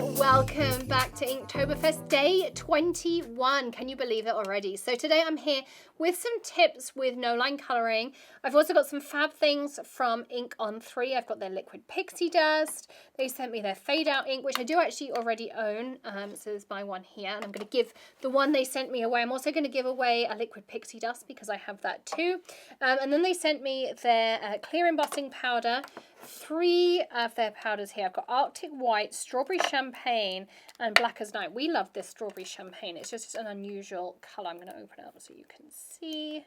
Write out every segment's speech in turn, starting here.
welcome back to Inktoberfest Day 21. Can you believe it already? So today I'm here with some tips with no line colouring. I've also got some fab things from Ink on 3. I've got their liquid pixie dust. They sent me their Fadeout ink, which I do actually already own. So there's my one here, and I'm going to give the one they sent me away. I'm also going to give away a liquid pixie dust because I have that too. And then they sent me their clear embossing powder. 3 of their powders here. I've got Arctic White, Strawberry Champagne, and Black as Night. We love this Strawberry Champagne. It's just an unusual colour. I'm going to open it up so you can see.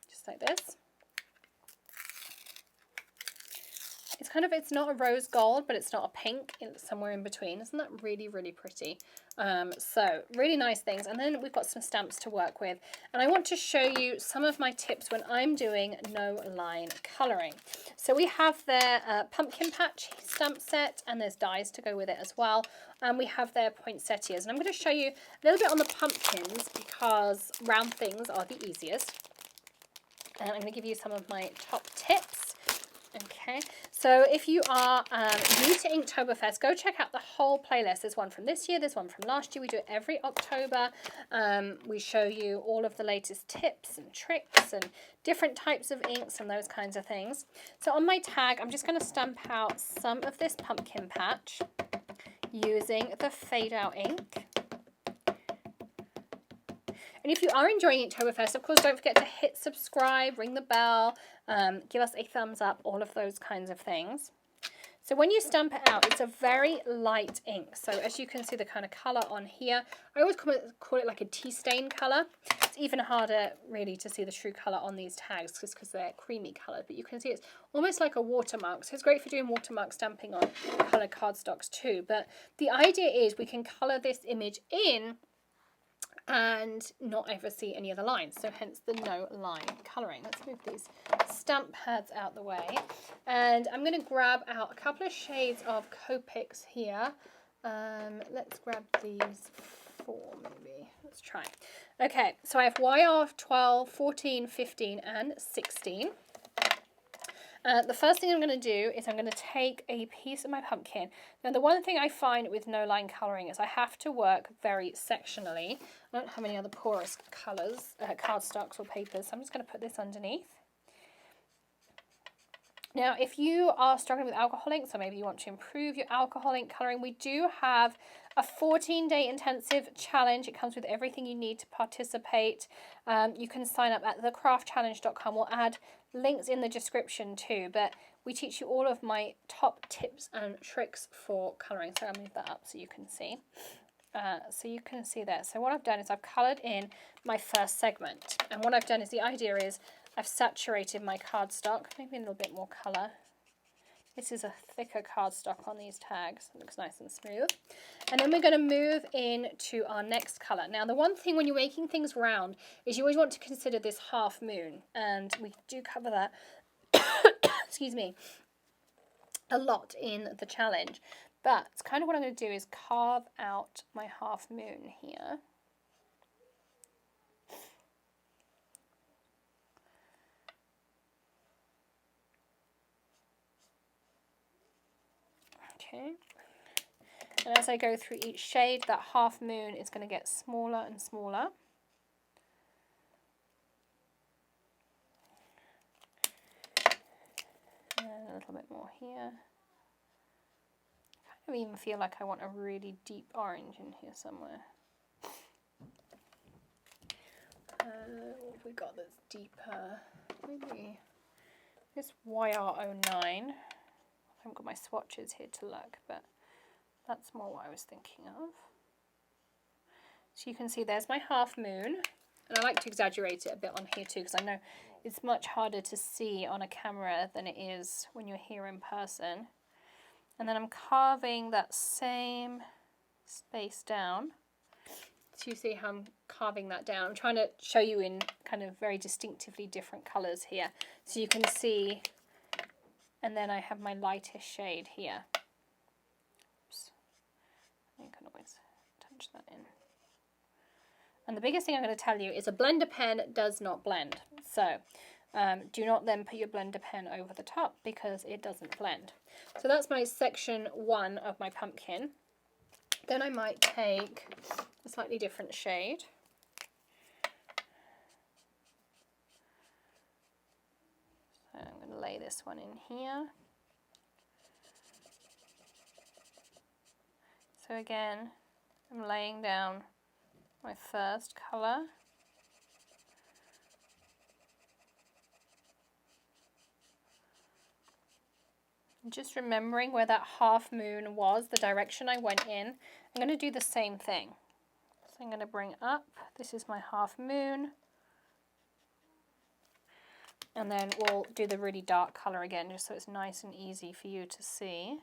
Just like this. It's kind of, it's not a rose gold, but it's not a pink. It's somewhere in between. Isn't that really, really pretty? So really nice things. And then we've got some stamps to work with. And I want to show you some of my tips when I'm doing no line colouring. So we have their pumpkin patch stamp set, and there's dies to go with it as well. And we have their poinsettias. And I'm going to show you a little bit on the pumpkins because round things are the easiest. And I'm going to give you some of my top tips. Okay, so if you are new to Inktoberfest, go check out the whole playlist. There's one from this year, there's one from last year. We do it every October. We show you all of the latest tips and tricks and different types of inks and those kinds of things. So on my tag, I'm just going to stamp out some of this pumpkin patch using the Fadeout ink. And if you are enjoying Inktoberfest, of course, don't forget to hit subscribe, ring the bell, give us a thumbs up, all of those kinds of things. So when you stamp it out, it's a very light ink. So as you can see, the kind of colour on here, I always call it like a tea stain colour. It's even harder really to see the true colour on these tags just because they're creamy coloured. But you can see it's almost like a watermark. So it's great for doing watermark stamping on coloured cardstocks too. But the idea is we can colour this image in and not ever see any other lines, so hence the no line colouring. Let's move these stamp pads out the way, and I'm going to grab out a couple of shades of Copics here. Let's grab these 4 maybe. Let's try. Okay, so I have YR 12, 14, 15 and 16. The first thing I'm going to do is I'm going to take a piece of my pumpkin. Now the one thing I find with no line colouring is I have to work very sectionally. I don't have any other porous colours, cardstocks or papers, so I'm just going to put this underneath. Now if you are struggling with alcohol ink, so maybe you want to improve your alcohol ink colouring, we do have a 14-day intensive challenge. It comes with everything you need to participate. You can sign up at thecraftchallenge.com. We'll add links in the description too, but we teach you all of my top tips and tricks for colouring. So I'll move that up so you can see. So you can see there. So what I've done is I've coloured in my first segment. And what I've done is the idea is I've saturated my cardstock, maybe a little bit more colour. This is a thicker cardstock on these tags. It looks nice and smooth. And then we're going to move into our next colour. Now, the one thing when you're making things round is you always want to consider this half moon. And we do cover that, excuse me, a lot in the challenge. But it's kind of what I'm going to do is carve out my half moon here. Okay, and as I go through each shade, that half moon is going to get smaller and smaller. And a little bit more here. I kind of even feel like I want a really deep orange in here somewhere. What have we got that's deeper? Maybe this YR09. I haven't got my swatches here to look, but that's more what I was thinking of. So you can see there's my half moon, and I like to exaggerate it a bit on here too because I know it's much harder to see on a camera than it is when you're here in person. And then I'm carving that same space down. So you see how I'm carving that down. I'm trying to show you in kind of very distinctively different colours here. So you can see. And then I have my lightest shade here. Oops. You can always touch that in. And the biggest thing I'm going to tell you is a blender pen does not blend. So do not then put your blender pen over the top because it doesn't blend. So that's my section 1 of my pumpkin. Then I might take a slightly different shade. So I'm going to lay this one in here. So again, I'm laying down my first colour. Just remembering where that half moon was, the direction I went in. I'm going to do the same thing. So I'm going to bring up, this is my half moon. And then we'll do the really dark colour again, just so it's nice and easy for you to see.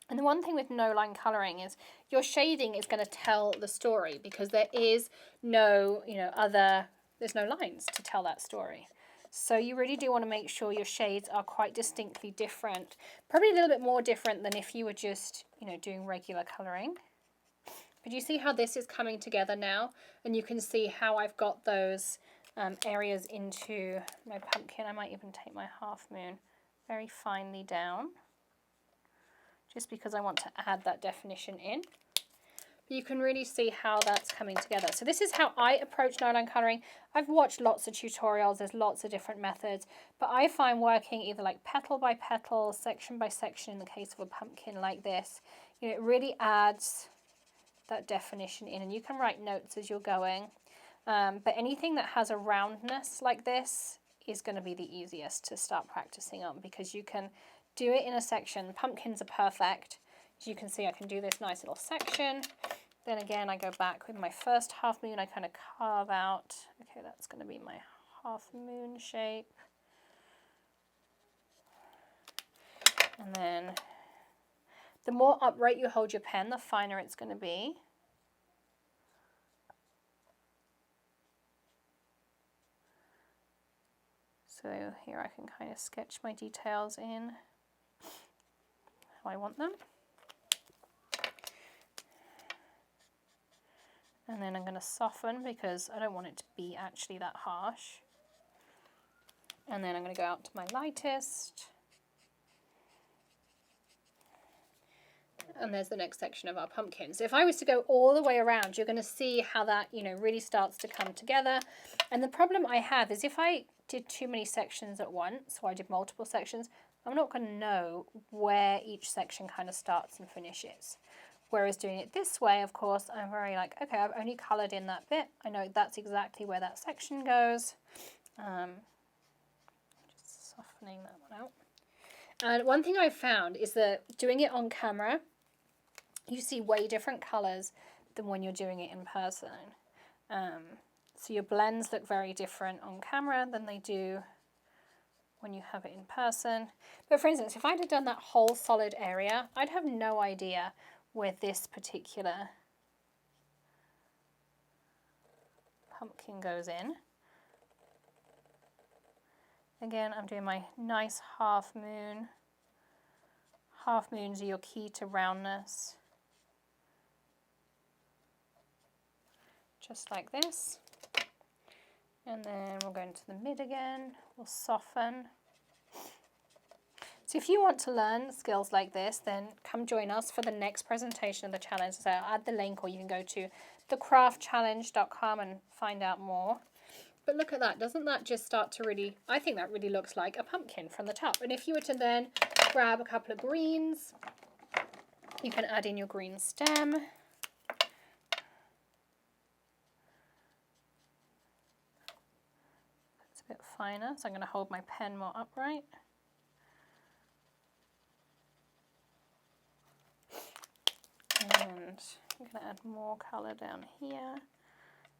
And the one thing with no line colouring is your shading is going to tell the story, because there is no, there's no lines to tell that story. So you really do want to make sure your shades are quite distinctly different. Probably a little bit more different than if you were just, doing regular colouring. But you see how this is coming together now? And you can see how I've got those areas into my pumpkin. I might even take my half moon very finely down, just because I want to add that definition in. You can really see how that's coming together. So this is how I approach no line colouring. I've watched lots of tutorials, there's lots of different methods, but I find working either like petal by petal, section by section in the case of a pumpkin like this, it really adds that definition in, and you can write notes as you're going. But anything that has a roundness like this is going to be the easiest to start practicing on, because you can do it in a section. Pumpkins are perfect. As you can see, I can do this nice little section. Then again, I go back with my first half moon. I kind of carve out. Okay, that's going to be my half moon shape. And then the more upright you hold your pen, the finer it's going to be. So here I can kind of sketch my details in how I want them. And then I'm going to soften, because I don't want it to be actually that harsh. And then I'm going to go out to my lightest. And there's the next section of our pumpkin. So if I was to go all the way around, you're going to see how that, really starts to come together. And the problem I have is if I did too many sections at once, or I did multiple sections, I'm not going to know where each section kind of starts and finishes. Whereas doing it this way, of course, I'm very like, okay, I've only coloured in that bit. I know that's exactly where that section goes. Just softening that one out. And one thing I've found is that doing it on camera, you see way different colours than when you're doing it in person. So your blends look very different on camera than they do when you have it in person. But for instance, if I'd have done that whole solid area, I'd have no idea where this particular pumpkin goes in. Again, I'm doing my nice half moon. Half moons are your key to roundness. Just like this. And then we'll go into the mid again. We'll soften. So if you want to learn skills like this, then come join us for the next presentation of the challenge. So I'll add the link, or you can go to thecraftchallenge.com and find out more. But look at that. Doesn't that just start to really, I think that really looks like a pumpkin from the top. And if you were to then grab a couple of greens, you can add in your green stem. It's a bit finer, so I'm going to hold my pen more upright. And I'm going to add more colour down here.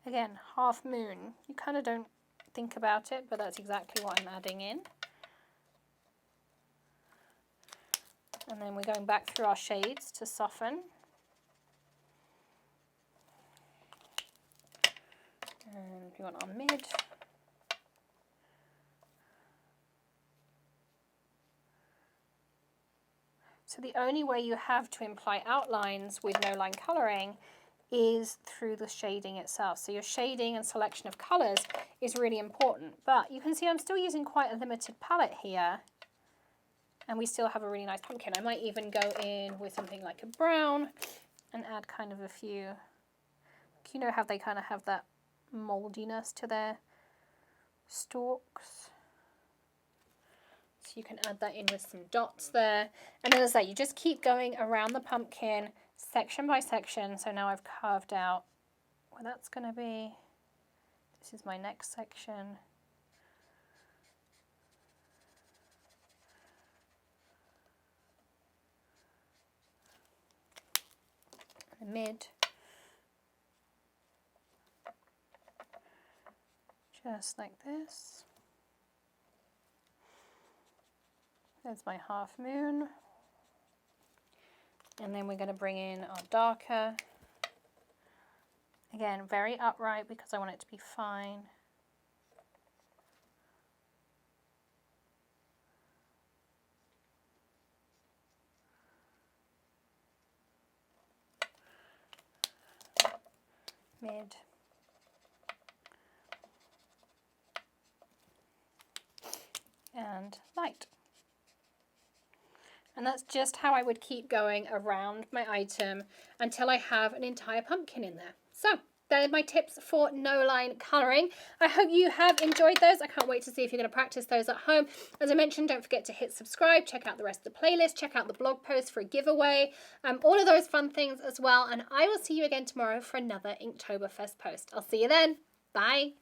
Again, half moon. You kind of don't think about it, but that's exactly what I'm adding in. And then we're going back through our shades to soften. And we want our mid. So the only way you have to imply outlines with no line colouring is through the shading itself. So your shading and selection of colours is really important. But you can see I'm still using quite a limited palette here. And we still have a really nice pumpkin. I might even go in with something like a brown and add kind of a few, you know how they kind of have that moldiness to their stalks. So you can add that in with some dots there. And as I say, you just keep going around the pumpkin section by section. So now I've carved out where that's going to be. This is my next section. The mid. Just like this. There's my half moon. And then we're going to bring in our darker. Again, very upright because I want it to be fine. Mid. And light. And that's just how I would keep going around my item until I have an entire pumpkin in there. So they're my tips for no line colouring. I hope you have enjoyed those. I can't wait to see if you're going to practice those at home. As I mentioned, don't forget to hit subscribe, check out the rest of the playlist, check out the blog post for a giveaway, all of those fun things as well. And I will see you again tomorrow for another Inktoberfest post. I'll see you then. Bye.